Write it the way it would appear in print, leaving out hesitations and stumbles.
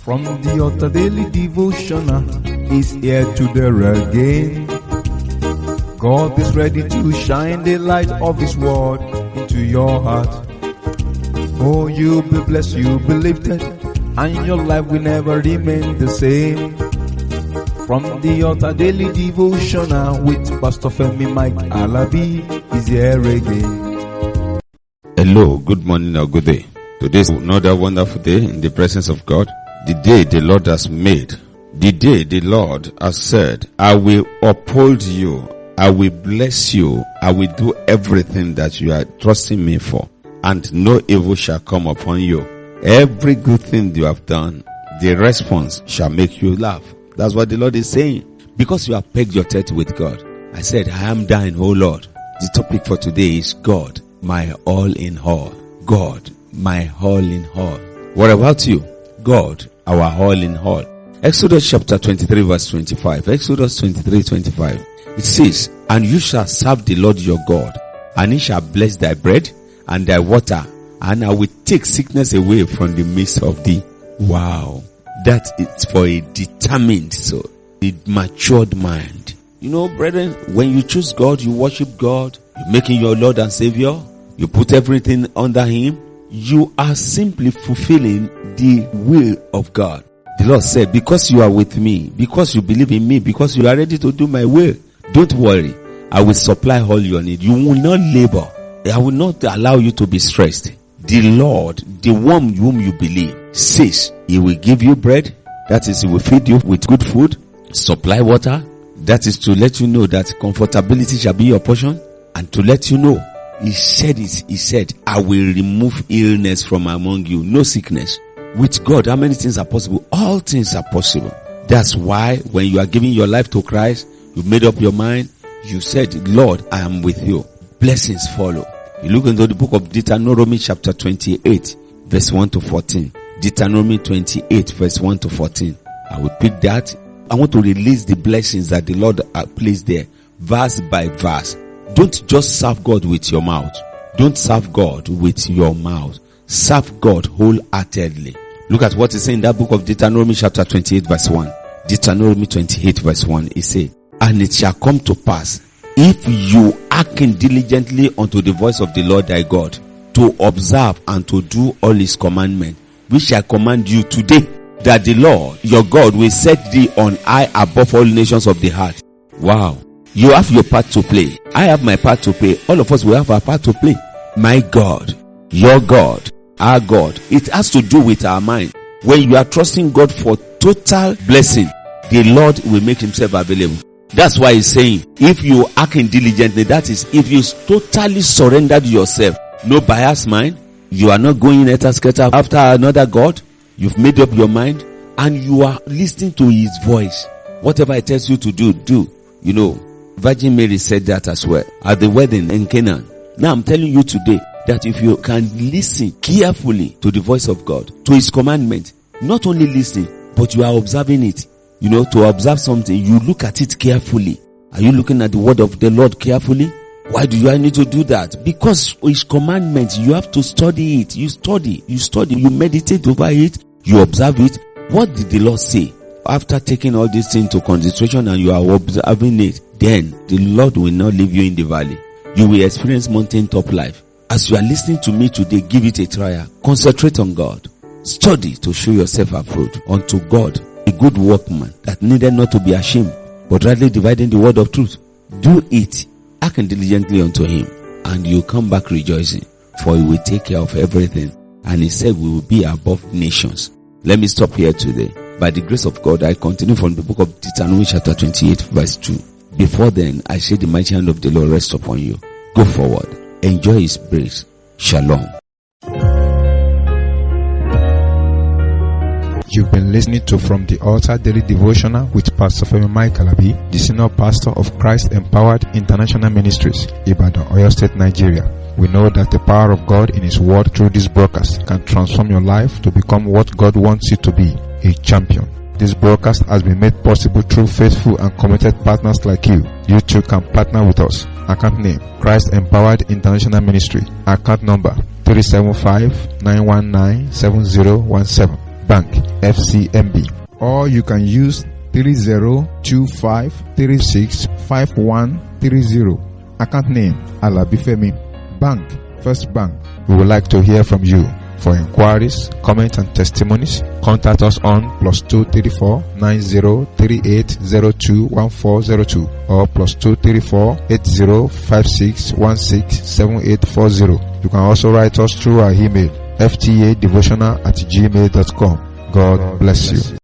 From the Altar Daily Devotional is here today again. God is ready to shine the light of His word into your heart. Oh, you'll be blessed, you'll be lifted, and your life will never remain the same. From the Altar Daily Devotional with Pastor Femi Mike Alabi is here again. Hello, good morning or good day. Today is another wonderful day in the presence of God. The day the Lord has made. The day the Lord has said, I will uphold you. I will bless you. I will do everything that you are trusting me for. And no evil shall come upon you. Every good thing you have done, the response shall make you laugh. That's what the Lord is saying. Because you have pegged your tete with God. I said, I am thine, O Lord. The topic for today is God, my all in all. God, my all in all. What about you? God, our all in all. Exodus chapter 23 verse 25. Exodus 23:25. It says, and you shall serve the Lord your God, and He shall bless thy bread and thy water, and I will take sickness away from the midst of thee. Wow. That is for a determined soul, a matured mind. You know, brethren, when you choose God, you worship God, you make Him your Lord and Savior, you put everything under Him, you are simply fulfilling the will of God. The Lord said, because you are with me, because you believe in me, because you are ready to do my will, don't worry. I will supply all your need. You will not labor. I will not allow you to be stressed. The Lord, the one whom you believe, says He will give you bread. That is, He will feed you with good food, supply water. That is to let you know that comfortability shall be your portion, and to let you know, He said, I will remove illness from among you. No sickness. With God, how many things are possible? All things are possible. That's why when you are giving your life to Christ, you made up your mind, you said, Lord, I am with you. Blessings follow. You look into the book of Deuteronomy chapter 28, verse 1 to 14. Deuteronomy 28, verse 1 to 14. I will pick that. I want to release the blessings that the Lord placed there, verse by verse. Don't just serve God with your mouth. Don't serve God with your mouth. Serve God wholeheartedly. Look at what is saying in that book of Deuteronomy chapter 28 verse 1. Deuteronomy 28 verse 1. It says, and it shall come to pass, if you hearken diligently unto the voice of the Lord thy God, to observe and to do all His commandments, which shall command you today, that the Lord your God will set thee on high above all nations of the earth. Wow. You have your part to play. I have my part to play. All of us will have our part to play. My God, your God, our God. It has to do with our mind. When you are trusting God for total blessing, the Lord will make Himself available. That's why He's saying, if you act diligently, that is, if you totally surrendered yourself, no bias mind, you are not going scatter after another God, you've made up your mind, and you are listening to His voice. Whatever it tells you to do, do. You know, Virgin Mary said that as well at the wedding in Canaan. Now I'm telling you today that if you can listen carefully to the voice of God, to His commandment, not only listening, but you are observing it. You know, to observe something, you look at it carefully. Are you looking at the word of the Lord carefully? Why do I need to do that? Because His commandments, you have to study it. You study, you meditate over it, you observe it. What did the Lord say? After taking all these things into consideration and you are observing it, then the Lord will not leave you in the valley. You will experience mountaintop life. As you are listening to me today, give it a trial. Concentrate on God. Study to show yourself approved unto God, a good workman that needed not to be ashamed, but rightly dividing the word of truth. Do it. Hearken diligently unto Him, and you come back rejoicing, for He will take care of everything. And He said we will be above nations. Let me stop here today. By the grace of God, I continue from the book of Deuteronomy chapter 28 verse 2. Before then, I say the mighty hand of the Lord rest upon you. Go forward. Enjoy His praise. Shalom. You've been listening to From the Altar Daily Devotional with Pastor Femi Mike Alabi, the Senior Pastor of Christ Empowered International Ministries, Ibadan, Oyo State, Nigeria. We know that the power of God in His Word through this broadcast can transform your life to become what God wants you to be, a champion. This broadcast has been made possible through faithful and committed partners like you. You too can partner with us. Account name, Christ Empowered International Ministry. Account number, 375-919-7017. Bank, FCMB. Or you can use 3025365130. Account name Alabifemi. Bank, First Bank. We would like to hear from you. For inquiries, comments and testimonies, contact us on +234 9038021402 or +234 8056167840. You can also write us through our email ftadevotional@gmail.com. God bless you.